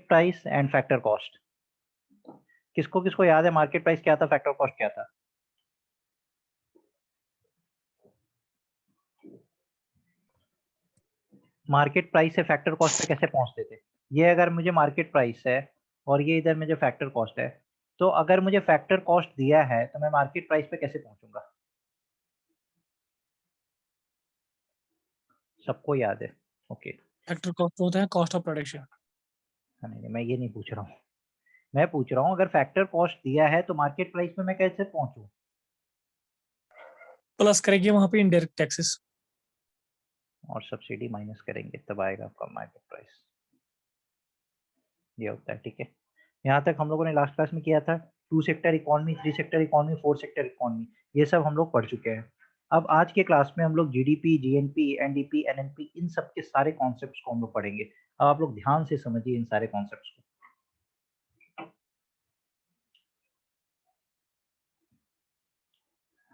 Market price and factor cost. किसको किसको याद है मार्केट प्राइस क्या था, फैक्टर कॉस्ट क्या था? मार्केट प्राइस से फैक्टर कॉस्ट पे कैसे पहुंचते थे? ये अगर मुझे मार्केट प्राइस है और ये इधर मुझे फैक्टर कॉस्ट है, तो अगर मुझे फैक्टर कॉस्ट दिया है तो मैं मार्केट प्राइस पे कैसे पहुंचूंगा? सबको याद है? ओके। फैक्टर कॉस्ट होता है कॉस्ट ऑफ प्रोडक्शन। नहीं नहीं, मैं ये नहीं पूछ रहा हूँ। मैं पूछ रहा हूँ अगर फैक्टर कॉस्ट दिया है तो मार्केट प्राइस पे मैं कैसे पहुंचूं? प्लस करेंगे वहां पे इनडायरेक्ट टैक्सेस। और सब्सिडी माइनस करेंगे तब आएगा आपका मार्केट प्राइस। ये होता है, ठीक है। यहाँ तक हम लोगों ने लास्ट क्लास में किया था 2 sector economy, 3 sector economy, 4 sector economy, ये सब हम लोग पढ़ चुके हैं। अब आज के क्लास में हम लोग जीडीपी, जीएनपी, एनडीपी, एनएनपी इन सब के सारे कॉन्सेप्ट्स को हम लोग पढ़ेंगे। अब आप लोग ध्यान से समझिए इन सारे कॉन्सेप्ट्स को।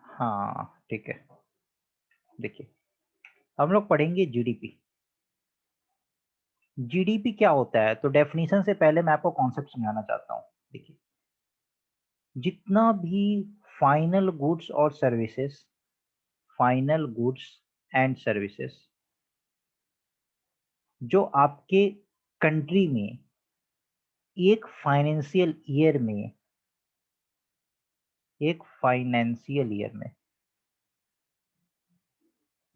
हाँ ठीक है, देखिए हम लोग पढ़ेंगे जीडीपी। जीडीपी क्या होता है, तो डेफिनेशन से पहले मैं आपको कॉन्सेप्ट समझाना चाहता हूँ। देखिए, जितना भी फाइनल गुड्स और services, final goods and services जो आपके कंट्री में एक फाइनेंशियल ईयर में, एक फाइनेंशियल ईयर में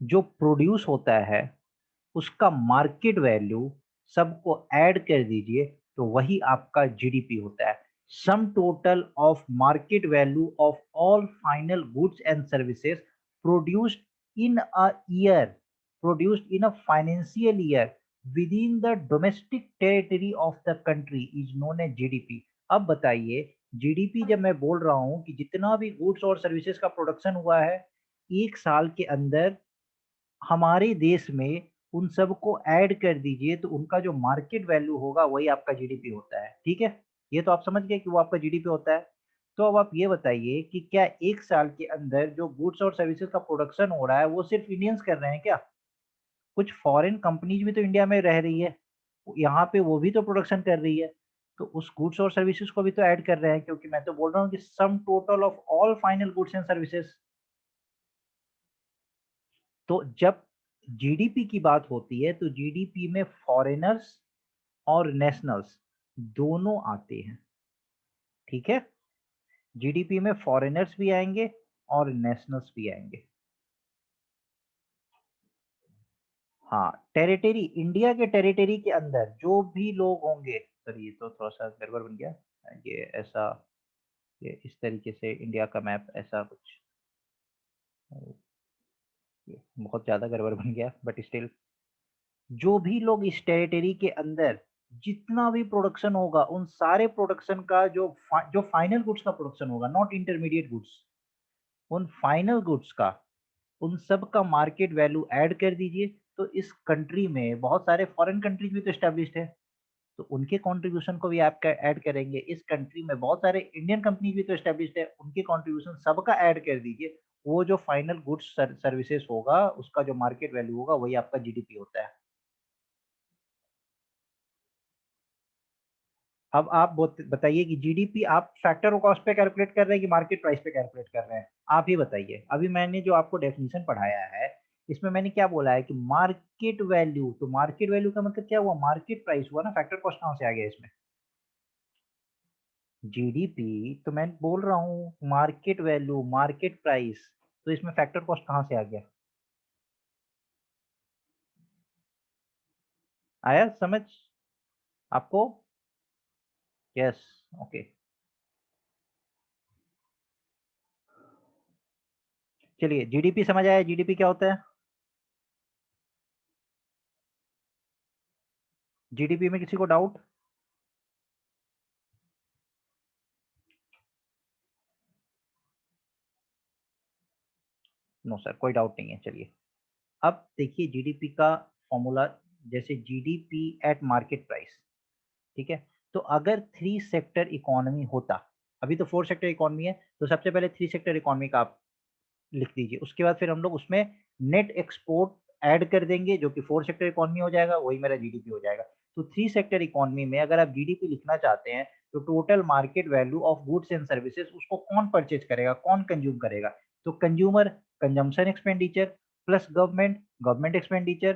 जो प्रोड्यूस होता है उसका मार्केट वैल्यू सबको ऐड कर दीजिए तो वही आपका जीडीपी होता है। Sum total of market value of all final goods and services produced in a year, produced in a financial year within the domestic territory of the country is known as GDP. अब बताइए, GDP जब मैं बोल रहा हूं कि जितना भी गुड्स और सर्विसेज का प्रोडक्शन हुआ है एक साल के अंदर हमारे देश में, उन सबको ऐड कर दीजिए तो उनका जो मार्केट वैल्यू होगा वही आपका जीडीपी होता है। ठीक है, ये तो आप समझ गए कि वो आपका जीडीपी होता है। तो अब आप ये बताइए कि क्या एक साल के अंदर जो गुड्स और सर्विसेज का प्रोडक्शन हो रहा है वो सिर्फ इंडियंस कर रहे हैं क्या? कुछ फॉरेन कंपनीज भी तो इंडिया में रह रही है, यहाँ पे वो भी तो प्रोडक्शन कर रही है, तो उस गुड्स और सर्विसेज को भी तो ऐड कर रहे हैं, क्योंकि मैं तो बोल रहा हूँ कि सम total of all final goods and services. तो जब जीडीपी की बात होती है तो जीडीपी में फॉरेनर्स और नेशनल्स दोनों आते हैं। ठीक है, जीडीपी में फॉरेनर्स भी आएंगे और नेशनल्स भी आएंगे। हाँ, टेरिटरी, इंडिया के टेरिटरी के अंदर जो भी लोग होंगे, सर ये तो थोड़ा सा गड़बड़ बन गया, ये ऐसा, ये इस तरीके से इंडिया का मैप ऐसा कुछ, ये बहुत ज्यादा गड़बड़ बन गया, बट स्टिल जो भी लोग इस टेरिटरी के अंदर जितना भी प्रोडक्शन होगा उन सारे प्रोडक्शन का जो फाइनल गुड्स का प्रोडक्शन होगा, नॉट इंटरमीडिएट गुड्स, उन फाइनल गुड्स का, उन सब का मार्केट वैल्यू ऐड कर दीजिए तो इस कंट्री में बहुत सारे फॉरेन कंट्रीज भी तो एस्टेब्लिश्ड है, तो उनके कंट्रीब्यूशन को भी आप ऐड करेंगे। इस कंट्री में बहुत सारे इंडियन कंपनीज भी तो एस्टेब्लिश्ड है, उनके कंट्रीब्यूशन सबका ऐड कर दीजिए, वो जो फाइनल गुड्स सर्विसेज होगा उसका जो मार्केट वैल्यू होगा वही आपका जीडीपी होता है। अब आप बताइए कि जीडीपी आप फैक्टर और कॉस्ट पे कैलकुलेट कर रहे हैं कि मार्केट प्राइस पे कैलकुलेट कर रहे हैं? आप ही बताइए। अभी मैंने जो आपको डेफिनेशन पढ़ाया है इसमें मैंने क्या बोला है कि मार्केट वैल्यू, तो मार्केट वैल्यू का मतलब क्या हुआ? मार्केट प्राइस हुआ ना, फैक्टर कॉस्ट कहां से आ गया इसमें? जीडीपी तो मैं बोल रहा हूँ मार्केट वैल्यू, मार्केट प्राइस, तो इसमें फैक्टर कॉस्ट कहां से आ गया? आया समझ आपको? Yes, okay. चलिए, जीडीपी समझ आया, जीडीपी क्या होता है? जीडीपी में किसी को डाउट? नो सर, कोई डाउट नहीं है। चलिए, अब देखिए जीडीपी का फॉर्मूला, जैसे जीडीपी एट मार्केट प्राइस, ठीक है। तो अगर 3 सेक्टर इकोनॉमी होता, अभी तो 4 सेक्टर इकोनॉमी है, तो सबसे पहले 3 सेक्टर इकोनॉमी का आप लिख दीजिए, उसके बाद फिर हम लोग उसमें नेट एक्सपोर्ट ऐड कर देंगे जो कि 4 सेक्टर इकोनॉमी हो जाएगा, वही मेरा जीडीपी हो जाएगा। तो 3 सेक्टर इकोनॉमी में अगर आप जीडीपी लिखना चाहते हैं तो total market value of goods and services, उसको कौन परचेज करेगा, कौन कंज्यूम करेगा? तो consumer, consumption expenditure, plus government, government expenditure,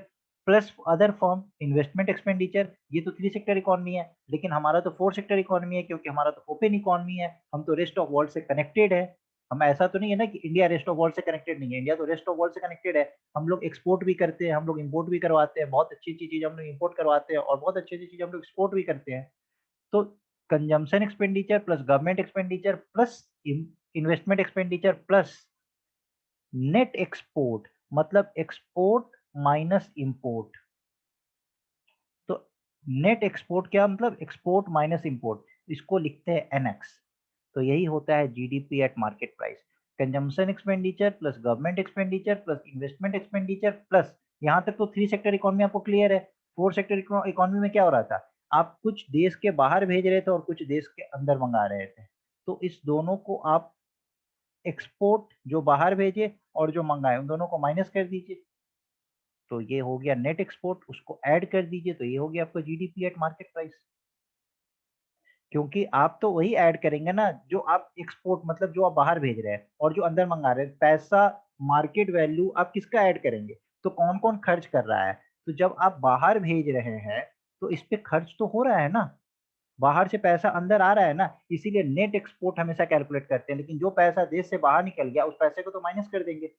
plus other firm, investment expenditure. ये तो 3 सेक्टर इकोनॉमी है, लेकिन हमारा तो 4 सेक्टर इकोनॉमी है, क्योंकि हमारा तो ओपन इकोनॉमी है, हम तो रेस्ट ऑफ वर्ल्ड से कनेक्टेड है। हम ऐसा तो नहीं है ना कि इंडिया रेस्ट ऑफ वर्ल्ड से कनेक्टेड नहीं है, इंडिया तो रेस्ट ऑफ वर्ल्ड से कनेक्टेड है। हम लोग एक्सपोर्ट भी करते हैं, हम लोग इंपोर्ट भी करवाते हैं, बहुत अच्छी अच्छी चीज हम लोग इंपोर्ट करवाते हैं, और बहुत अच्छी अच्छी चीज हम लोग एक्सपोर्ट भी करते हैं। तो consumption expenditure plus government expenditure plus investment expenditure plus net export, मतलब एक्सपोर्ट माइनस इंपोर्ट। तो नेट एक्सपोर्ट क्या मतलब? एक्सपोर्ट माइनस इंपोर्ट, इसको लिखते हैं एनएक्स। तो यही होता है GDP at market price. Consumption expenditure plus government expenditure plus investment expenditure plus, यहाँ तक तो 3 सेक्टर इकोनॉमी आपको क्लियर है। 4 सेक्टर इकोनॉमी में क्या हो रहा था? आप कुछ देश के बाहर भेज रहे थे और कुछ देश के अंदर मंगा रहे थे। तो इस दोनों को आप एक्सपोर्ट, जो बाहर भेजे और जो मंगाए, उन दोनों को माइनस कर दीजिए। तो ये हो गया नेट एक्सपोर्ट, उसको ऐड कर दीजिए, तो ये हो गया आपका जीडीपी एट मार्केट प्राइस। क्योंकि आप तो वही ऐड करेंगे ना जो आप एक्सपोर्ट, मतलब जो आप बाहर भेज रहे हैं और जो अंदर मंगा रहे हैं। पैसा, मार्केट वैल्यू आप किसका ऐड करेंगे? तो कौन कौन खर्च कर रहा है? तो जब आप बाहर भेज रहे हैं तो इस पे खर्च तो हो रहा है ना, बाहर से पैसा अंदर आ रहा है ना, इसीलिए नेट एक्सपोर्ट हमेशा कैलकुलेट करते हैं। लेकिन जो पैसा देश से बाहर निकल गया उस पैसे को तो माइनस कर देंगे,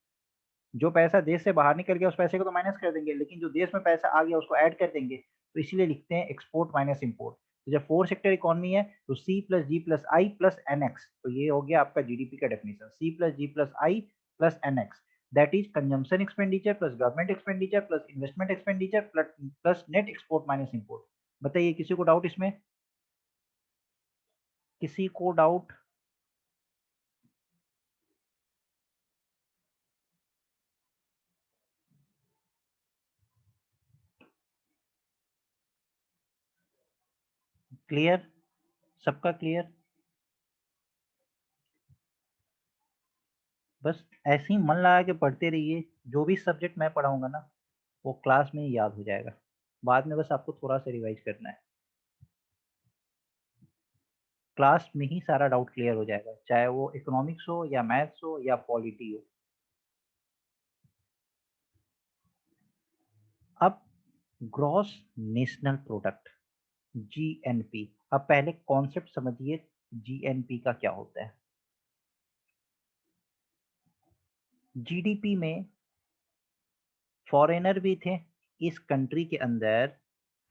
जो पैसा देश से बाहर निकल गया उस पैसे को तो माइनस कर देंगे, लेकिन जो देश में पैसा आ गया उसको ऐड कर देंगे। तो इसीलिए लिखते हैं एक्सपोर्ट माइनस इंपोर्ट। तो जब 4 सेक्टर इकोनॉमी है तो C plus G plus I plus N X, तो ये हो गया आपका जीडीपी का definition, C plus G plus I plus N X, that is consumption expenditure plus government expenditure plus investment expenditure plus net export minus import. बताइए किसी को doubt इसमें? किसी को डाउट? क्लियर? सबका क्लियर? बस ऐसे ही मन लगा के पढ़ते रहिए, जो भी सब्जेक्ट मैं पढ़ाऊंगा ना वो क्लास में ही याद हो जाएगा, बाद में बस आपको थोड़ा सा रिवाइज करना है। क्लास में ही सारा डाउट क्लियर हो जाएगा, चाहे वो इकोनॉमिक्स हो या मैथ्स हो या पॉलिटी हो। अब ग्रॉस नेशनल प्रोडक्ट, जीएनपी। अब पहले कॉन्सेप्ट समझिए, जीएनपी का क्या होता है। जीडीपी में फॉरेनर भी थे, इस कंट्री के अंदर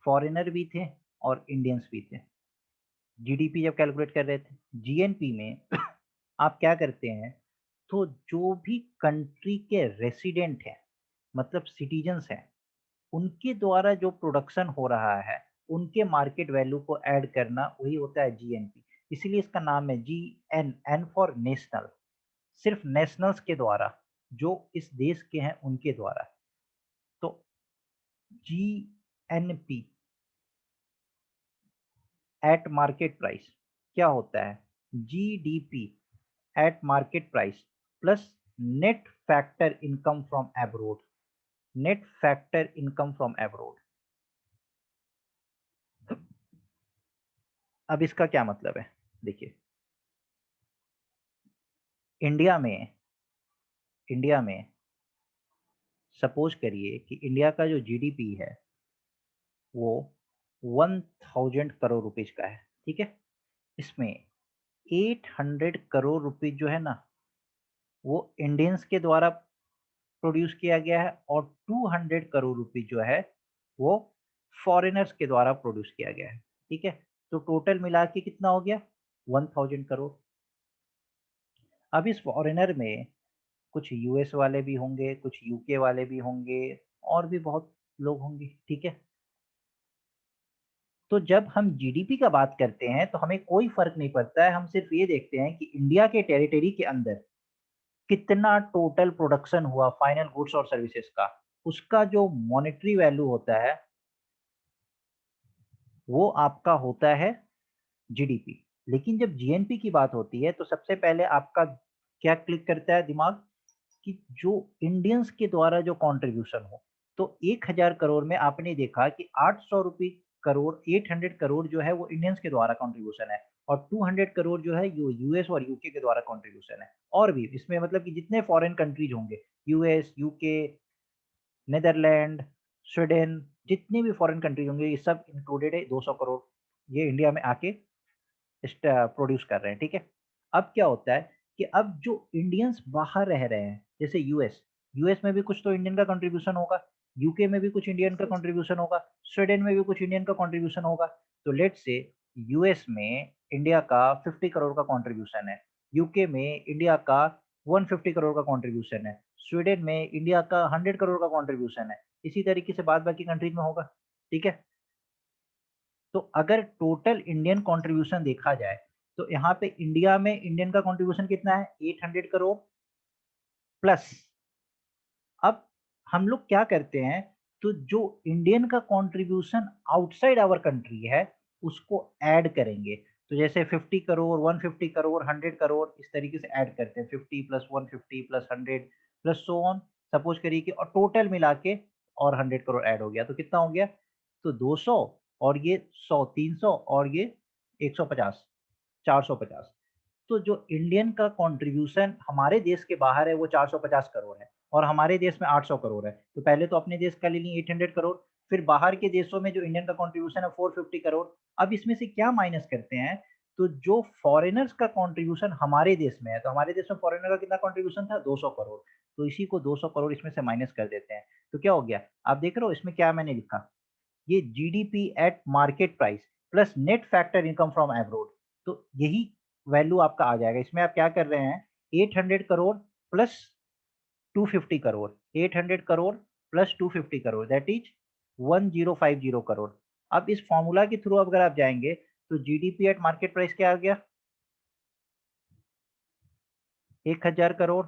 फॉरेनर भी थे और इंडियंस भी थे। जीडीपी जब कैलकुलेट कर रहे थे, जीएनपी में आप क्या करते हैं, तो जो भी कंट्री के रेसिडेंट हैं, मतलब सिटीजन्स हैं, उनके द्वारा जो प्रोडक्शन हो रहा है उनके मार्केट वैल्यू को ऐड करना, वही होता है जीएनपी। इसीलिए इसका नाम है G N, N for national, सिर्फ नेशनल्स के द्वारा, जो इस देश के हैं उनके द्वारा। तो जीएनपी एट मार्केट प्राइस क्या होता है? GDP at market price plus net factor income from abroad, net factor income from abroad. अब इसका क्या मतलब है? देखिए, इंडिया में, इंडिया में सपोज करिए कि इंडिया का जो जीडीपी है वो 1000 करोड़ रुपीज का है, ठीक है। इसमें 800 करोड़ रुपीज जो है ना वो इंडियंस के द्वारा प्रोड्यूस किया गया है, और 200 करोड़ रुपीज जो है वो फॉरेनर्स के द्वारा प्रोड्यूस किया गया है, ठीक है। तो टोटल मिला के कितना हो गया? 1000 करोड़। अब इस फॉरेनर में कुछ यूएस वाले भी होंगे, कुछ यूके वाले भी होंगे, और भी बहुत लोग होंगे, ठीक है। तो जब हम जीडीपी का बात करते हैं तो हमें कोई फर्क नहीं पड़ता है, हम सिर्फ ये देखते हैं कि इंडिया के टेरिटरी के अंदर कितना टोटल प्रोडक्शन हुआ फाइनल गुड्स और सर्विसेज का, उसका जो मॉनेटरी वैल्यू होता है वो आपका होता है जीडीपी। लेकिन जब जीएनपी की बात होती है तो सबसे पहले आपका क्या क्लिक करता है दिमाग, कि जो इंडियंस के द्वारा जो कंट्रीब्यूशन हो। तो 1000 करोड़ में आपने देखा कि 800 रुपये करोड़ 800 करोड़ जो है वो इंडियंस के द्वारा कंट्रीब्यूशन है और 200 करोड़ जो है यूएस और यूके के द्वारा कंट्रीब्यूशन है। और भी इसमें मतलब कि जितने फॉरेन कंट्रीज होंगे यूएस, यूके, नीदरलैंड, स्वीडन, जितनी भी फॉरेन कंट्रीज होंगे ये सब इंक्लूडेड है। 200 करोड़ ये इंडिया में आके प्रोड्यूस कर रहे हैं, ठीक है। अब क्या होता है कि अब जो इंडियंस बाहर रह रहे हैं जैसे यूएस, यूएस में भी कुछ तो इंडियन का कंट्रीब्यूशन होगा, यूके में भी कुछ इंडियन का कंट्रीब्यूशन होगा, स्वीडन में भी कुछ इंडियन का कंट्रीब्यूशन होगा। तो लेट्स से यूएस में इंडिया का 50 करोड़ का कंट्रीब्यूशन है, यूके में इंडिया का 150 करोड़ का कंट्रीब्यूशन है, स्वीडन में इंडिया का 100 करोड़ का कंट्रीब्यूशन है। इसी तरीके से बाद बाकी कंट्रीज में होगा, ठीक है। तो अगर टोटल इंडियन कंट्रीब्यूशन देखा जाए तो यहाँ पे इंडिया में इंडियन का कंट्रीब्यूशन कितना है 800 करोड़ प्लस। अब हम लोग क्या करते हैं तो जो इंडियन का कंट्रीब्यूशन आउटसाइड आवर कंट्री है उसको ऐड करेंगे। तो जैसे 50 करोड़ 150 करोड़ 100 करोड़ इस तरीके से ऐड करते हैं 50 plus 150 plus 100 plus so on. Suppose करिए कि और टोटल मिला के और 100 करोड़ ऐड हो गया तो कितना हो गया तो 200 और ये 100 300 और ये 150 450। तो जो इंडियन का कंट्रीब्यूशन हमारे देश के बाहर है वो 450 करोड़ है और हमारे देश में 800 करोड़ है। तो पहले तो अपने देश का ले लिए 800 करोड़, फिर बाहर के देशों में जो इंडियन का कंट्रीब्यूशन है 450 करोड़। अब इसमें से क्या माइनस करते हैं तो जो फॉरेनर्स का कंट्रीब्यूशन हमारे देश में है तो हमारे देश में फॉरेनर का कितना कंट्रीब्यूशन था 200 करोड़। तो इसी को 200 करोड़ इसमें से माइनस कर देते हैं। तो क्या हो गया आप देख रहे हो इसमें क्या मैंने लिखा ये GDP at market price plus net factor income from abroad. तो यही वैल्यू आपका आ जाएगा। इसमें आप क्या कर रहे हैं 800 crore plus 250 crore 800 crore plus 250 crore that is 1050 crore. अब इस फॉर्मूला के थ्रू अगर आप जाएंगे तो जीडीपी एट मार्केट प्राइस क्या आ गया 1000 करोड़।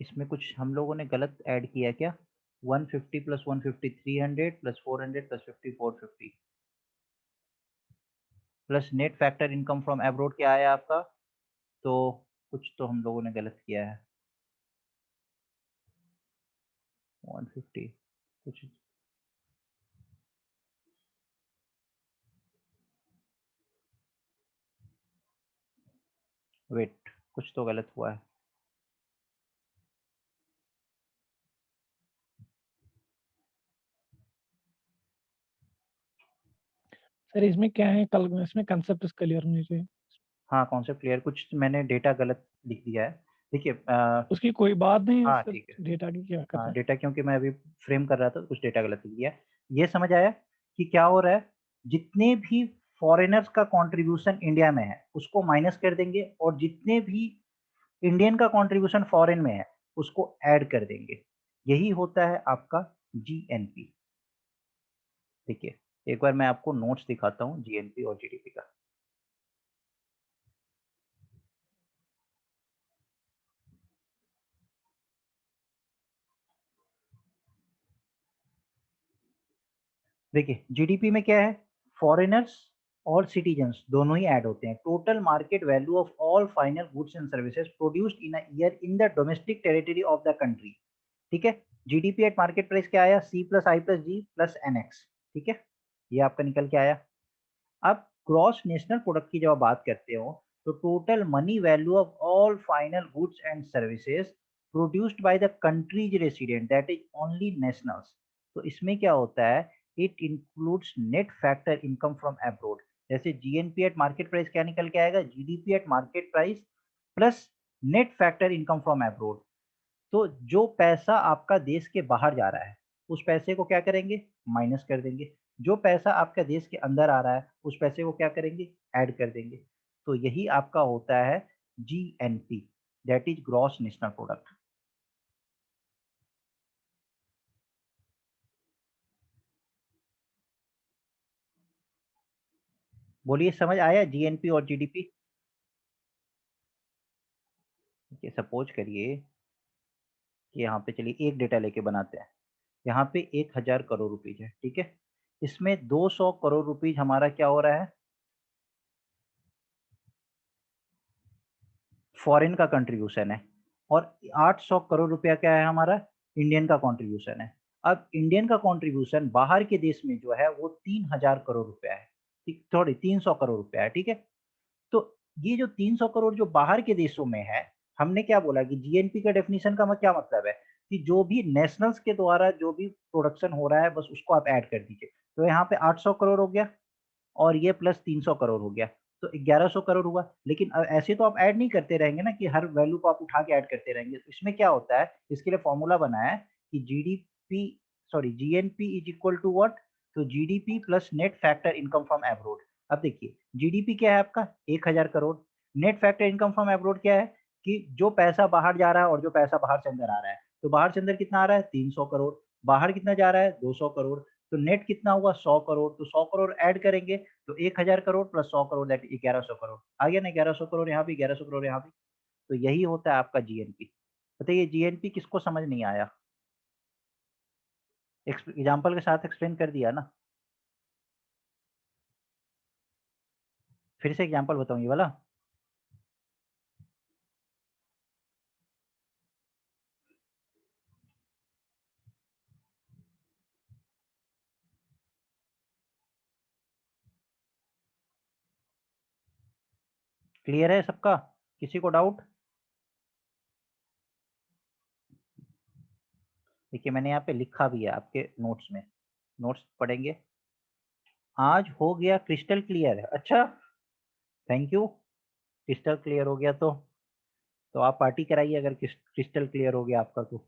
इसमें कुछ हम लोगों ने गलत ऐड किया क्या 150 plus 150 300 plus 400 plus 50 450 plus net factor income from abroad क्या आया आपका। तो कुछ तो हम लोगों ने गलत किया है 150 कुछ वेट कुछ तो गलत हुआ है। सर इसमें क्या है कल इसमें कंसेप्ट क्लियर होनी चाहिए। हाँ कॉन्सेप्ट क्लियर कुछ मैंने डेटा गलत लिख दिया है। देखिए उसकी कोई बात नहीं है हाँ सर, ठीक है। डेटा की क्या करना हाँ है। डेटा क्योंकि मैं अभी फ्रेम कर रहा था तो कुछ डेटा गलत लिख दिया। ये समझ आया कि क्या हो रहा है जितने भी फॉरेनर्स का कंट्रीब्यूशन इंडिया में है उसको माइनस कर देंगे और जितने भी इंडियन का कंट्रीब्यूशन फॉरेन में है उसको ऐड कर देंगे। यही होता है आपका जीएनपी। देखिए एक बार मैं आपको नोट्स दिखाता हूँ जीएनपी और जीडीपी का। देखिए जीडीपी में क्या है फॉरेनर्स और सिटीजन्स दोनों ही ऐड होते हैं। Total market value of all final goods and services produced in a year in the domestic territory of the country. ठीक है जीडीपी एट मार्केट प्राइस क्या आया C plus I plus G plus N x. ठीक है ये आपका निकल के आया। अब ग्रॉस नेशनल प्रोडक्ट की जब आप बात करते हो तो total money value of all final goods and services produced by the countries resident that is only nationals. तो इसमें क्या होता है it includes net factor income from abroad. जैसे जीएनपी एट मार्केट प्राइस क्या निकल के आएगा GDP at market price plus net factor income from abroad. तो जो पैसा आपका देश के बाहर जा रहा है उस पैसे को क्या करेंगे माइनस कर देंगे। जो पैसा आपका देश के अंदर आ रहा है उस पैसे को क्या करेंगे ऐड कर देंगे। तो यही आपका होता है GNP that is gross national product. बोलिए समझ आया जीएनपी और जीडीपी। सपोज करिए कि यहाँ पे चलिए एक डेटा लेके बनाते हैं। यहाँ पे 1000 करोड़ रुपीज है ठीक है। इसमें 200 करोड़ रुपीज हमारा क्या हो रहा है फॉरेन का कंट्रीब्यूशन है और 800 करोड़ रुपया क्या है हमारा इंडियन का कंट्रीब्यूशन है। अब इंडियन का कंट्रीब्यूशन बाहर के देश में जो है वो 3000 करोड़ रुपया है, ठीक, सॉरी 300 करोड़ रुपया है, ठीक है। तो ये जो 300 करोड़ जो बाहर के देशों में है, हमने क्या बोला कि जीएनपी का डेफिनेशन का क्या मतलब है कि जो भी नेशनल्स के द्वारा जो भी प्रोडक्शन हो रहा है बस उसको आप ऐड कर दीजिए। तो यहाँ पे 800 करोड़ हो गया और ये प्लस 300 करोड़ हो गया, तो 1100 करोड़ हुआ। लेकिन ऐसे तो आप ऐड नहीं करते रहेंगे ना कि हर वैल्यू को आप उठा के ऐड करते रहेंगे। तो इसमें क्या होता है, इसके लिए फॉर्मूला बनाया है कि GDP sorry GNP is equal to what, तो GDP plus net factor income from abroad. अब देखिए जीडीपी क्या है आपका 1000 crore, net factor income from abroad क्या है कि जो पैसा बाहर जा रहा है और जो पैसा बाहर से अंदर आ रहा है। तो बाहर से अंदर कितना आ रहा है 300 करोड़, बाहर कितना जा रहा है 200 करोड़, तो नेट कितना हुआ 100 करोड़। तो 100 करोड़ ऐड करेंगे तो 1000 करोड़ प्लस 100 करोड़ दैट 1100 करोड़ आ गया ना, 1100 करोड़ यहाँ भी 1100 करोड़ यहाँ भी। तो यही होता है आपका जीएनपी। बताइए जीएनपी किसको समझ नहीं आया, एग्जाम्पल के साथ एक्सप्लेन कर दिया ना। फिर से एग्जाम्पल बताऊं ये वाला। क्लियर है सबका, किसी को डाउट? देखिए मैंने यहाँ पे लिखा भी है आपके नोट्स में, नोट्स पढ़ेंगे। आज हो गया क्रिस्टल क्लियर है, अच्छा थैंक यू। क्रिस्टल क्लियर हो गया तो आप पार्टी कराइए अगर क्रिस्टल क्लियर हो गया आपका तो।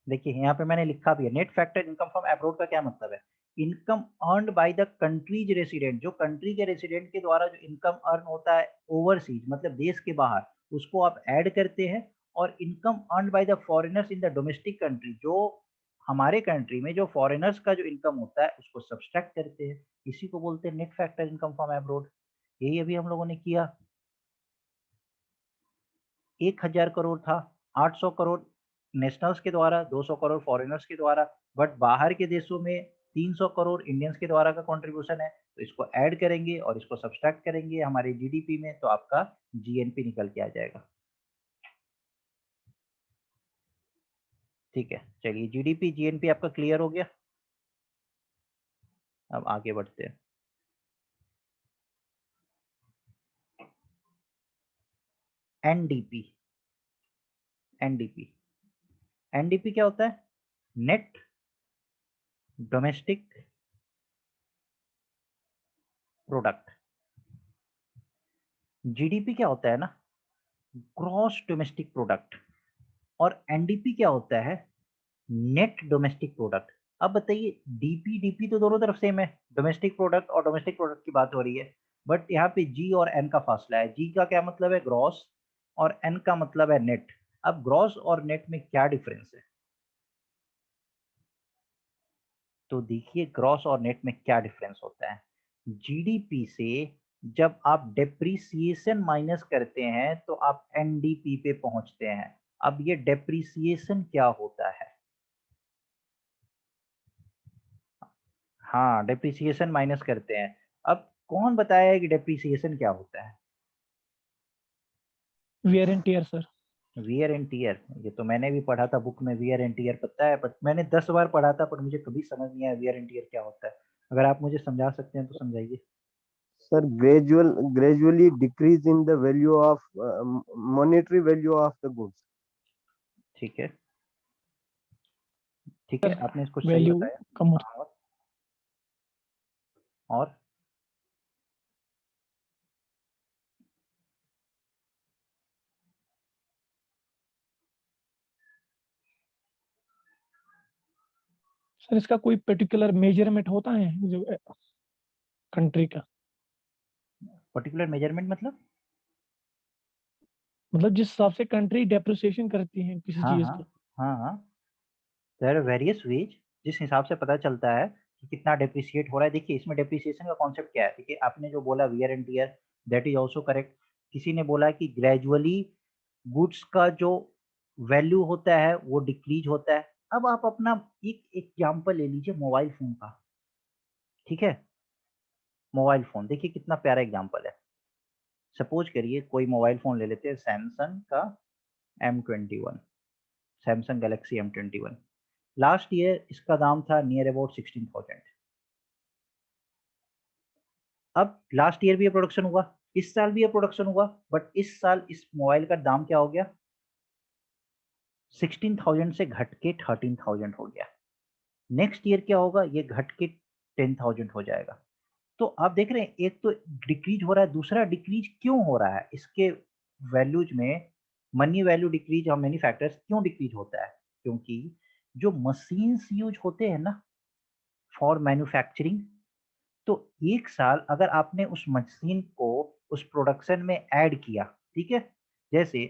देखिए यहाँ पे मैंने लिखा भी है, net factor income from abroad का क्या मतलब है, income earned by the countries resident, जो कंट्री के रेसिडेंट के द्वारा जो इनकम अर्न होता है ओवरसीज मतलब देश के बाहर, उसको आप ऐड करते हैं। और income earned by the foreigners in the domestic country, जो हमारे कंट्री में जो फॉरेनर्स का जो इनकम होता है उसको सब्सट्रैक्ट करते हैं, इसी को बोलते हैं net factor income from abroad. यही अभी हम लोगों ने किया। 1000 करोड़ था, 800 करोड़ नेशनल्स के द्वारा, 200 करोड़ फॉरेनर्स के द्वारा, बट बाहर के देशों में 300 करोड़ इंडियंस के द्वारा का कंट्रीब्यूशन है। तो इसको ऐड करेंगे और इसको सब्सट्रैक्ट करेंगे हमारे जीडीपी में, तो आपका जीएनपी निकल के आ जाएगा। ठीक है, चलिए जीडीपी जीएनपी आपका क्लियर हो गया। अब आगे बढ़ते हैं। एनडीपी, एनडीपी, एनडीपी क्या होता है, नेट डोमेस्टिक प्रोडक्ट। जीडीपी क्या होता है ना, ग्रॉस डोमेस्टिक प्रोडक्ट। और एनडीपी क्या होता है, नेट डोमेस्टिक प्रोडक्ट। अब बताइए डीपी डीपी तो दोनों तरफ सेम है, डोमेस्टिक प्रोडक्ट और डोमेस्टिक प्रोडक्ट की बात हो रही है। बट यहाँ पे जी और एन का फासला है, जी का क्या मतलब है ग्रॉस और एन का मतलब है नेट। अब ग्रॉस और नेट में क्या डिफरेंस है, तो देखिए ग्रॉस और नेट में क्या डिफरेंस होता है। जीडीपी से जब आप डेप्रिसिएशन माइनस करते हैं तो आप एनडीपी पे पहुंचते हैं। अब ये डेप्रिसिएशन क्या होता है, हाँ डेप्रिसिएशन माइनस करते हैं। अब कौन बताया है कि डेप्रिसिएशन क्या होता है? Wear and tear sir. Wear and tear, ये तो मैंने भी पढ़ा था बुक में, वियर एंड टीयर पता है, बट मैंने 10 बार पढ़ा था पर मुझे कभी समझ नहीं आया वियर एंड टीयर क्या होता है। अगर आप मुझे समझा सकते हैं तो समझाइए। Sir, gradually decrease in the value of monetary value of the goods. ठीक है, ठीक है, सर आपने इसको सही वैल्यू बताया। कम होता हाँ, और सर, इसका कोई पर्टिकुलर मेजरमेंट होता है जो कंट्री का, पर्टिकुलर मेजरमेंट मतलब जिस हिसाब से कंट्री डेप्रिसिएशन करती है किसी हाँ चीज हाँ का। हाँ हाँ, देयर आर वेरियस वेज जिस हिसाब से पता चलता है कि कितना डेप्रिसिएट हो रहा है। देखिए इसमें डेप्रिसिएशन का कॉन्सेप्ट क्या है, देखिए आपने जो बोला wear and tear, that is also correct. किसी ने बोला कि ग्रेजुअली गुड्स का जो वैल्यू होता है वो डिक्रीज होता है। अब आप अपना एक एग्जांपल ले लीजिए मोबाइल फोन का, ठीक है, मोबाइल फोन देखिए कितना प्यारा एग्जांपल है। सपोज करिए कोई मोबाइल फोन ले लेते हैं सैमसंग का M21, Samsung Galaxy M21। Last year इसका दाम था नियर अबाउट 16,000। अब लास्ट ईयर भी ये प्रोडक्शन हुआ, इस साल भी ये प्रोडक्शन हुआ, बट इस साल इस मोबाइल का दाम क्या हो गया, 16,000 से घट के 13,000 हो गया। नेक्स्ट ईयर क्या होगा, ये घट के 10,000 हो जाएगा। तो आप देख रहे हैं एक तो डिक्रीज हो रहा है, दूसरा डिक्रीज क्यों हो रहा है, इसके वैल्यूज में मनी वैल्यू डिक्रीज और मेनी फैक्टर्स क्यों डिक्रीज होता है, क्योंकि जो मशीन्स यूज होते हैं ना फॉर मैन्युफैक्चरिंग, तो एक साल अगर आपने उस मशीन को उस प्रोडक्शन में ऐड किया, ठीक है, जैसे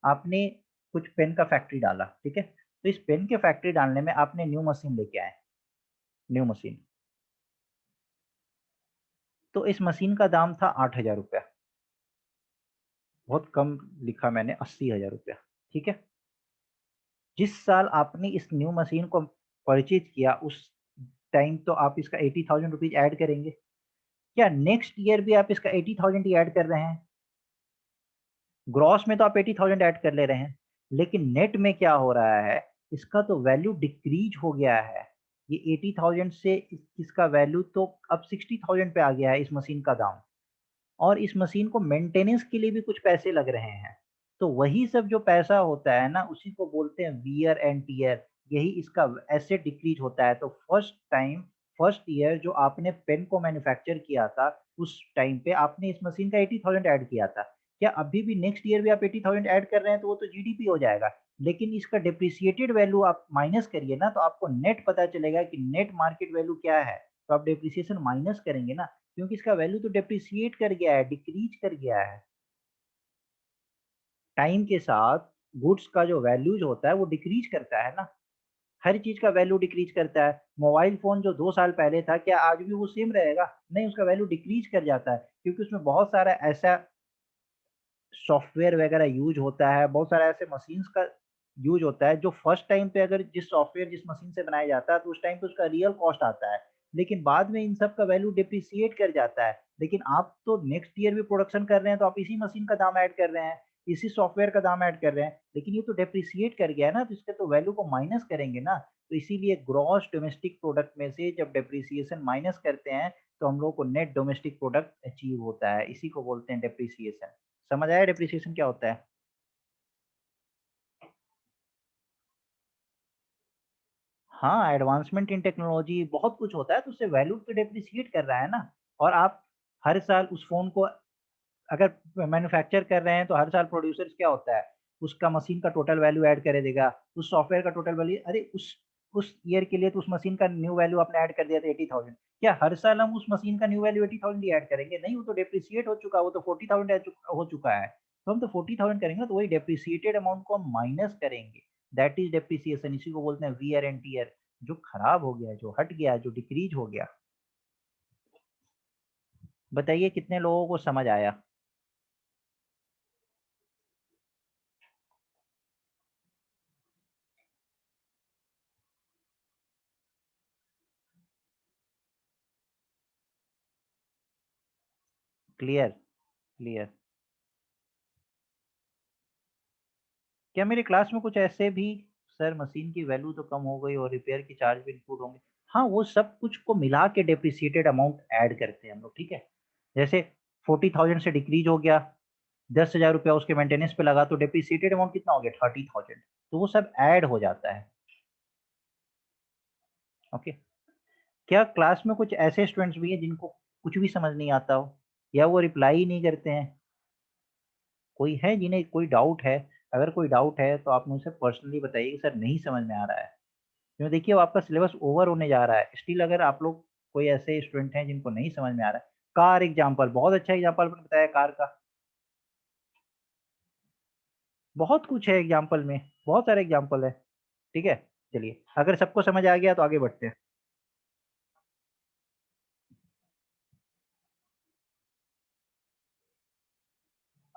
आपने कुछ पेन का फैक्ट्री डाला, ठीक है, तो इस पेन के फैक्ट्री डालने में आपने न्यू मशीन लेके आए, न्यू मशीन, तो इस मशीन का दाम था 8,000 रुपया, बहुत कम लिखा मैंने, 80,000 रुपया, ठीक है। जिस साल आपने इस न्यू मशीन को परचेज किया उस टाइम तो आप इसका 80,000 रुपीज ऐड करेंगे। क्या नेक्स्ट ईयर भी आप इसका 80,000 ही ऐड कर रहे हैं? ग्रॉस में तो आप 80,000 ऐड कर ले रहे हैं, लेकिन नेट में क्या हो रहा है, इसका तो वैल्यू डिक्रीज हो गया है। ये 80,000 से इसका वैल्यू तो अब 60,000 पे आ गया है इस मशीन का दाम, और इस मशीन को मेंटेनेंस के लिए भी कुछ पैसे लग रहे हैं। तो वही सब जो पैसा होता है ना, उसी को बोलते हैं वियर एंड टियर, यही इसका एसेट डिक्रीज होता है। तो फर्स्ट ईयर जो आपने पेन को मैन्युफैक्चर किया था, उस टाइम पे आपने इस मशीन का 80,000 ऐड किया था। क्या अभी भी नेक्स्ट ईयर भी आप 80,000 ऐड कर रहे हैं तो वो तो जीडीपी हो जाएगा, लेकिन इसका डिप्रिसिएटेड वैल्यू आप माइनस करिए ना, तो आपको नेट पता चलेगा कि नेट मार्केट वैल्यू क्या है। तो आप डिप्रिसिएशन माइनस करेंगे ना, क्योंकि इसका वैल्यू तो डेप्रिसिएट कर गया है, डिक्रीज कर गया है। टाइम के साथ गुड्स का जो वैल्यूज होता है वो डिक्रीज करता है ना, हर चीज का वैल्यू डिक्रीज करता है। मोबाइल फोन जो 2 साल पहले था, क्या आज भी वो सेम रहेगा? नहीं, उसका वैल्यू डिक्रीज कर जाता है, क्योंकि उसमें बहुत सारा ऐसा सॉफ्टवेयर वगैरह यूज होता है, बहुत सारा ऐसे मशीन्स का यूज होता है जो फर्स्ट टाइम पे अगर जिस सॉफ्टवेयर जिस मशीन से बनाया जाता है तो उस टाइम पे उसका रियल कॉस्ट आता है, लेकिन बाद में इन सब का वैल्यू डिप्रिसिएट कर जाता है। लेकिन आप तो नेक्स्ट ईयर भी प्रोडक्शन कर रहे हैं, तो आप इसी मशीन का दाम ऐड कर रहे हैं, इसी सॉफ्टवेयर का दाम ऐड कर रहे हैं, लेकिन ये तो डिप्रिसिएट कर गया है ना, तो इसके तो वैल्यू को माइनस करेंगे ना। तो इसीलिए ग्रॉस डोमेस्टिक प्रोडक्ट में से जब डिप्रिसिएशन माइनस करते हैं तो हम लोग को नेट डोमेस्टिक प्रोडक्ट अचीव होता है, इसी को बोलते हैं डिप्रिसिएशन। समझ आया डिप्रिसिएशन क्या होता है? हाँ, एडवांसमेंट इन टेक्नोलॉजी बहुत कुछ होता है, तो उससे वैल्यू तो डेप्रिसिएट कर रहा है ना। और आप हर साल उस फ़ोन को अगर मैन्युफैक्चर कर रहे हैं तो हर साल प्रोड्यूसर्स क्या होता है, उसका मशीन का टोटल वैल्यू ऐड कर देगा, उस सॉफ्टवेयर का टोटल वैल्यू, अरे उस ईयर के लिए तो उस मशीन का न्यू वैल्यू आपने ऐड कर दिया था 80,000। क्या हर साल हम उस मशीन का न्यू वैल्यू 80,000 ही ऐड करेंगे? नहीं, वो तो डेप्रिसिएट हो चुका है, वो तो 40,000 हो चुका है। तो हम तो 40,000 करेंगे ना, तो वही डेप्रिसिएटेड अमाउंट को हम माइनस करेंगे। दैट इज डेप्रिसिएशन, इसी को बोलते हैं वियर एंड टियर। जो खराब हो गया, जो हट गया, जो डिक्रीज हो गया। बताइए कितने लोगों को समझ आया? क्लियर? क्लियर? क्या मेरे क्लास में कुछ ऐसे भी, सर मशीन की वैल्यू तो कम हो गई और रिपेयर की चार्ज भी इंक्लूड होंगे? हाँ, वो सब कुछ को मिला के डेप्रिसिएटेड अमाउंट ऐड करते हैं हम लोग, ठीक है। जैसे 40,000 से डिक्रीज हो गया, 10,000 रुपया उसके मेंटेनेंस पे लगा, तो डेप्रिसिएटेड अमाउंट कितना हो गया, 30,000। तो वो सब ऐड हो जाता है। ओके। क्या क्लास में कुछ ऐसे स्टूडेंट्स भी हैं जिनको कुछ भी समझ नहीं आता हो, या वो रिप्लाई ही नहीं करते हैं? कोई है जिन्हें कोई डाउट है? अगर कोई डाउट है तो आप मुझसे पर्सनली बताइए कि सर नहीं समझ में आ रहा है, क्योंकि देखिए अब आपका सिलेबस ओवर होने जा रहा है। स्टिल अगर आप लोग कोई ऐसे स्टूडेंट हैं जिनको नहीं समझ में आ रहा है, कार एग्जाम्पल बहुत अच्छा एग्जाम्पल आपने बताया कार का। बहुत कुछ है एग्जाम्पल में, बहुत सारे एग्जाम्पल है, ठीक है। चलिए, अगर सबको समझ आ गया तो आगे बढ़ते हैं।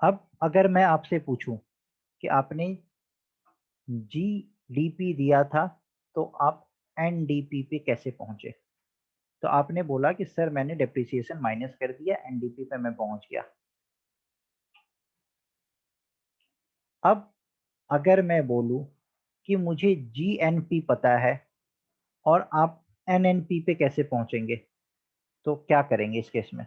अब अगर मैं आपसे पूछूं कि आपने जीडीपी दिया था, तो आप एनडीपी पे कैसे पहुंचे? तो आपने बोला कि सर मैंने डेप्रिसिएशन माइनस कर दिया, एनडीपी पे मैं पहुंच गया। अब अगर मैं बोलूं कि मुझे जीएनपी पता है और आप एनएनपी पे कैसे पहुंचेंगे, तो क्या करेंगे इस केस में?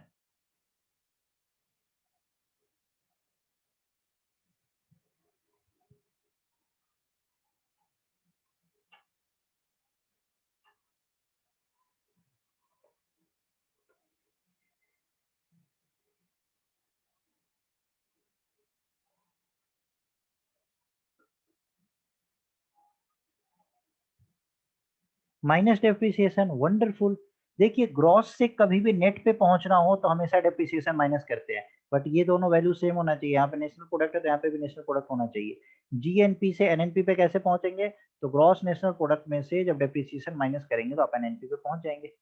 Minus depreciation, wonderful. देखिए ग्रॉस से कभी भी नेट पे पहुंचना हो तो हमेशा डेप्रिसिएशन माइनस करते हैं, बट ये दोनों वैल्यू सेम होना चाहिए। यहाँ पे नेशनल प्रोडक्ट है तो यहाँ पे भी नेशनल प्रोडक्ट होना चाहिए। जीएनपी से एनएनपी पे कैसे पहुंचेंगे, तो ग्रॉस नेशनल प्रोडक्ट में से जब डेप्रिसिएशन माइनस करेंगे तो आप एनएनपी पे पहुंच जाएंगे।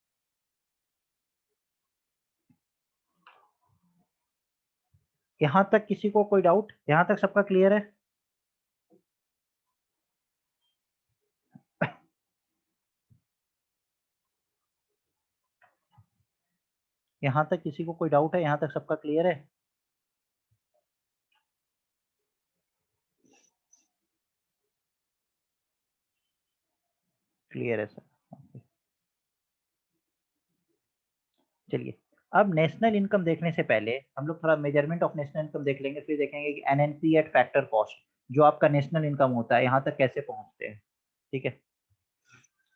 यहाँ तक किसी को कोई डाउट? यहाँ तक सबका क्लियर है? यहाँ तक किसी को कोई डाउट है? यहाँ तक सबका क्लियर है? क्लियर है सर। चलिए, अब नेशनल इनकम देखने से पहले हम लोग थोड़ा मेजरमेंट ऑफ नेशनल इनकम देख लेंगे, फिर देखेंगे कि एनएनपी एट फैक्टर कॉस्ट जो आपका नेशनल इनकम होता है यहाँ तक कैसे पहुंचते हैं। ठीक है,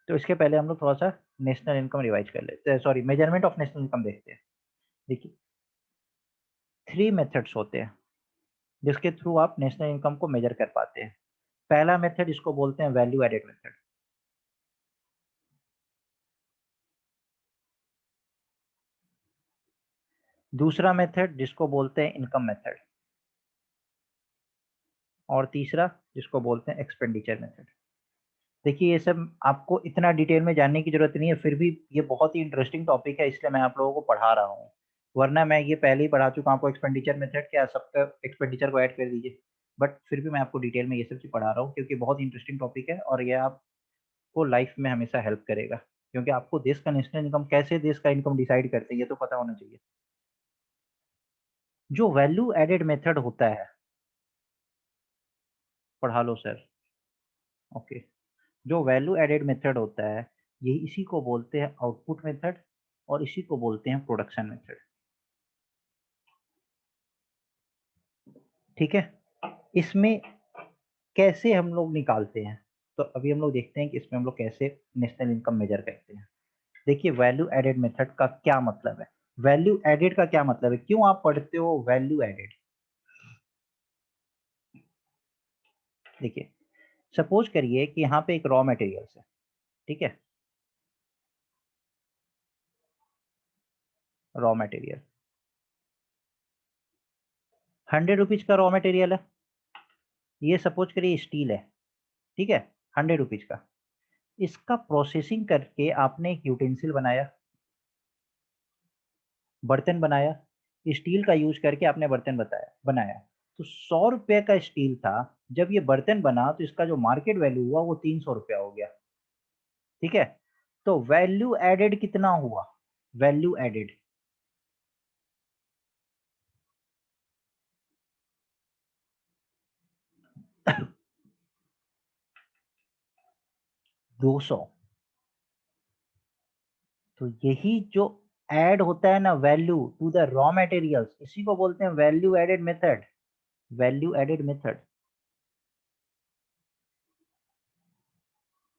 तो इसके पहले हम लोग थोड़ा सा नेशनल इनकम रिवाइज कर लेते हैं, sorry measurement of national income देखते हैं। देखिए 3 मेथड्स होते हैं जिसके थ्रू आप नेशनल इनकम को मेजर कर पाते हैं। पहला मेथड, इसको बोलते हैं वैल्यू एडेड मेथड। दूसरा मेथड जिसको बोलते हैं इनकम मेथड, और तीसरा जिसको बोलते हैं एक्सपेंडिचर मेथड। देखिए ये सब आपको इतना डिटेल में जानने की जरूरत नहीं है, फिर भी ये बहुत ही इंटरेस्टिंग टॉपिक है इसलिए मैं आप लोगों को पढ़ा रहा हूँ, वरना मैं ये पहले ही पढ़ा चुका हूँ आपको एक्सपेंडिचर मेथड क्या, सबका एक्सपेंडिचर को ऐड कर दीजिए। बट फिर भी मैं आपको डिटेल में ये सब चीज पढ़ा रहा हूँ क्योंकि बहुत इंटरेस्टिंग टॉपिक है और ये आपको लाइफ में हमेशा हेल्प करेगा, क्योंकि आपको देश का नेशनल इनकम कैसे देश का इनकम डिसाइड करते हैं ये तो पता होना चाहिए। जो वैल्यू एडेड मेथड होता है, पढ़ा लो सर। ओके, जो वैल्यू एडेड मेथड होता है ये इसी को बोलते हैं आउटपुट मेथड और इसी को बोलते हैं प्रोडक्शन मेथड। ठीक है, इसमें कैसे हम लोग निकालते हैं, तो अभी हम लोग देखते हैं कि इसमें हम लोग कैसे नेशनल इनकम मेजर करते हैं। देखिए वैल्यू एडेड मेथड का क्या मतलब है, वैल्यू एडेड का क्या मतलब है, क्यों आप पढ़ते हो वैल्यू एडेड? देखिए सपोज करिए कि यहाँ पे एक रॉ मटेरियल्स है, ठीक है, रॉ मटेरियल 100 रुपीज का रॉ मटेरियल है। ये सपोज करिए स्टील है, ठीक है, 100 रुपीज का। इसका प्रोसेसिंग करके आपने एक यूटेंसिल बनाया, बर्तन बनाया, स्टील का यूज करके आपने बर्तन बनाया। तो 100 रुपए का स्टील था, जब ये बर्तन बना तो इसका जो मार्केट वैल्यू हुआ वो 300 रुपया हो गया। ठीक है, तो वैल्यू एडेड कितना हुआ, वैल्यू एडेड 200। तो यही जो ऐड होता है ना value to the raw materials, इसी को बोलते हैं value added method, value added method.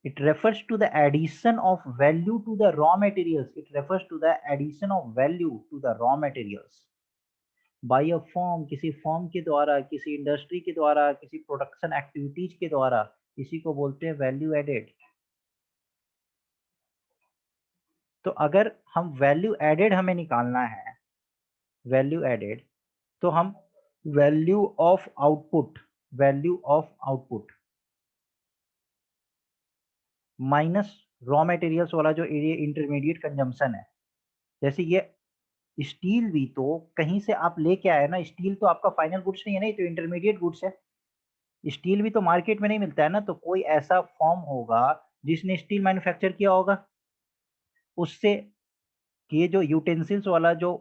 It refers to the addition of value to the raw materials. It refers to the addition of value to the raw materials by a firm, किसी form के द्वारा, किसी industry के द्वारा, किसी production activities के द्वारा, इसी को बोलते हैं वैल्यू एडेड। तो अगर हम वैल्यू एडेड हमें निकालना है, वैल्यू एडेड, तो हम value of output, value of output minus raw materials वाला जो एरिया इंटरमीडिएट कंजम्पशन है, जैसे ये स्टील भी तो कहीं से आप लेके आए ना, स्टील तो आपका फाइनल गुड्स नहीं है, नहीं तो इंटरमीडिएट गुड्स है। स्टील भी तो मार्केट में नहीं मिलता है ना, तो कोई ऐसा फॉर्म होगा जिसने स्टील मैन्युफैक्चर किया होगा, उससे ये जो यूटेंसिल्स वाला जो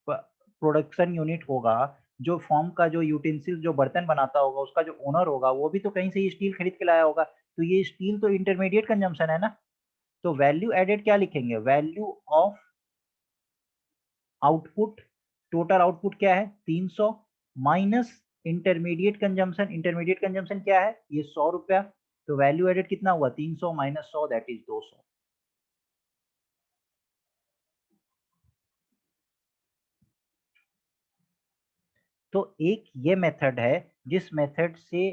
प्रोडक्शन यूनिट होगा, जो फॉर्म का जो यूटेंसिल जो बर्तन बनाता होगा उसका जो ओनर होगा वो भी तो कहीं से स्टील खरीद के लाया होगा, तो ये स्टील तो इंटरमीडिएट कंजम्पशन है ना, तो वैल्यू एडेड क्या लिखेंगे, value of output, total output क्या है 300 माइनस इंटरमीडिएट कंजम्पशन क्या है ये 100 रुपया, तो वैल्यू एडेड कितना हुआ 300 माइनस 100 दैट इज 200। तो एक ये मेथड है जिस मेथड से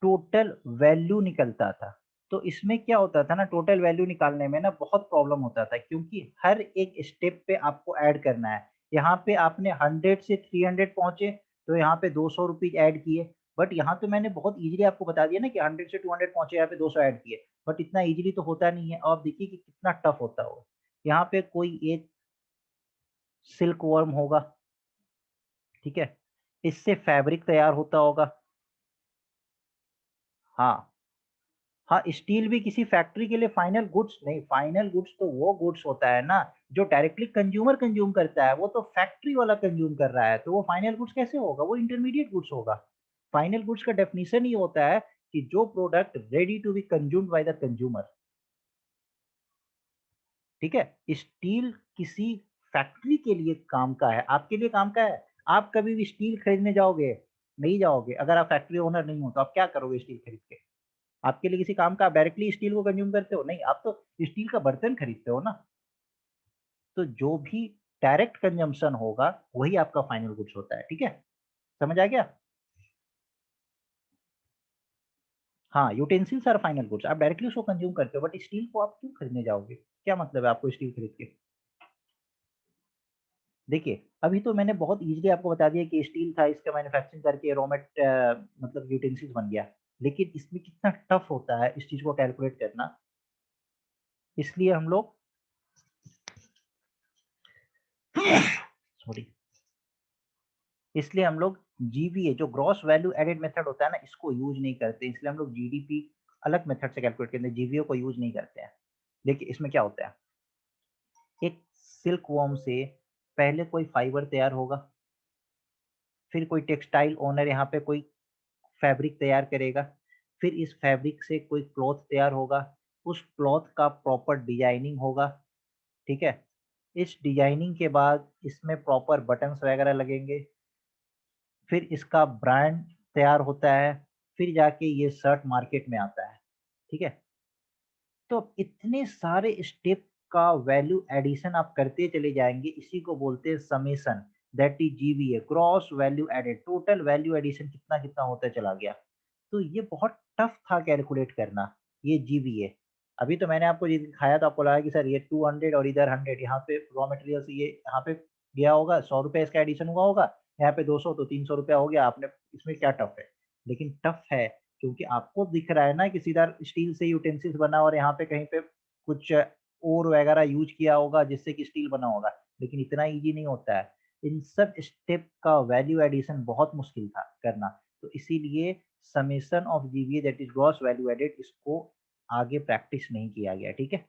टोटल वैल्यू निकलता था। तो इसमें क्या होता था ना, टोटल वैल्यू निकालने में ना बहुत प्रॉब्लम होता था, क्योंकि हर एक स्टेप पे आपको ऐड करना है। यहाँ पे आपने 100 से 300 पहुंचे तो यहाँ पे 200 रुपीज ऐड किए, बट यहाँ तो मैंने बहुत इजीली आपको बता दिया ना कि 100 से 200 पहुंचे, यहाँ पे 200 ऐड किए, बट इतना इजीली तो होता नहीं है। और आप देखिए कि कितना टफ होता होगा। यहाँ पे कोई एक सिल्क वर्म होगा, ठीक है, इससे फैब्रिक तैयार होता होगा। हाँ हाँ, स्टील भी किसी फैक्ट्री के लिए फाइनल गुड्स नहीं, फाइनल गुड्स तो वो गुड्स होता है ना जो डायरेक्टली कंज्यूमर कंज्यूम करता है, वो तो फैक्ट्री वाला कंज्यूम कर रहा है, तो वो फाइनल गुड्स कैसे होगा, वो इंटरमीडिएट गुड्स होगा। फाइनल गुड्स का डेफिनेशन ही होता है कि जो product ready to be consumed by the consumer. ठीक है, स्टील किसी फैक्ट्री के लिए काम का है, आपके लिए काम का है। आप कभी भी स्टील खरीदने जाओगे नहीं जाओगे, अगर आप फैक्ट्री ओनर नहीं हो तो आप क्या करोगे स्टील खरीद के, आपके लिए किसी काम का, आप डायरेक्टली स्टील को कंज्यूम करते हो नहीं, आप तो स्टील का बर्तन खरीदते हो ना। तो जो भी डायरेक्ट कंजम्पशन होगा वही आपका फाइनल गुड्स होता है। ठीक है, समझ आ गया। हाँ, यूटेंसिल्स आर फाइनल गुड्स, आप डायरेक्टली उसको कंज्यूम करते हो, बट स्टील को आप क्यों खरीदने जाओगे, क्या मतलब है आपको स्टील खरीद के। देखिए अभी तो मैंने बहुत इजीली आपको बता दिया कि स्टील था, इसका मैन्युफैक्चरिंग करके मतलब यूटेंसिल्स बन गया, लेकिन इसमें कितना टफ होता है इस चीज को कैलकुलेट करना। इसलिए हम लोग सॉरी इसलिए हम लोग जीवीए जो ग्रॉस वैल्यू एडेड मेथड होता है ना, इसको यूज नहीं करते, इसलिए हम लोग जीडीपी अलग मेथड से कैलकुलेट करते हैं, जीवीए को यूज नहीं करते हैं। देखिए इसमें क्या होता है, एक सिल्क वॉर्म से पहले कोई फाइबर तैयार होगा, फिर कोई टेक्सटाइल ओनर यहाँ पे कोई फैब्रिक तैयार करेगा, फिर इस फैब्रिक से कोई क्लॉथ तैयार होगा, उस क्लॉथ का प्रॉपर डिजाइनिंग होगा। ठीक है, इस डिजाइनिंग के बाद इसमें प्रॉपर बटन्स वगैरह लगेंगे, फिर इसका ब्रांड तैयार होता है, फिर जाके ये शर्ट मार्केट में आता है। ठीक है, तो इतने सारे स्टेप का वैल्यू एडिशन आप करते चले जाएंगे, इसी को बोलते हैं summation, that is GVA, gross value added, total value addition कितना कितना होता चला गया। तो ये बहुत टफ था कैलकुलेट करना ये जीवीए। अभी तो मैंने आपको ये दिखाया तो आपको लगा कि सर ये 200 और इधर 100, यहाँ पे रॉ मटेरियल से ये यहाँ पे गया होगा 100 रुपए इसका एडिशन हुआ होगा, यहाँ पे 200 तो 300 रुपया हो गया, आपने इसमें क्या टफ है। लेकिन टफ है क्योंकि आपको दिख रहा है ना कि सीधा स्टील से यूटेंसिल्स बना और यहाँ पे कहीं पे कुछ और वगैरह यूज किया होगा जिससे कि स्टील बना होगा, लेकिन इतना इजी नहीं होता है। इन सब स्टेप का वैल्यू एडिशन बहुत मुश्किल था करना, तो इसीलिए summation of GVA that is gross value added, इसको आगे प्रैक्टिस नहीं किया गया। ठीक है,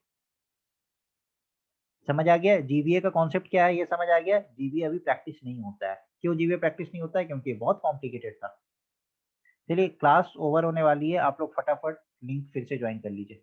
समझ आ गया जीवीए का कॉन्सेप्ट क्या है, ये समझ आ गया। जीवीए अभी प्रैक्टिस नहीं होता है, क्यों जीवीए प्रैक्टिस नहीं होता है, क्योंकि बहुत कॉम्प्लिकेटेड था। चलिए क्लास ओवर होने वाली है, आप लोग फटाफट लिंक फिर से ज्वाइन कर लीजिए।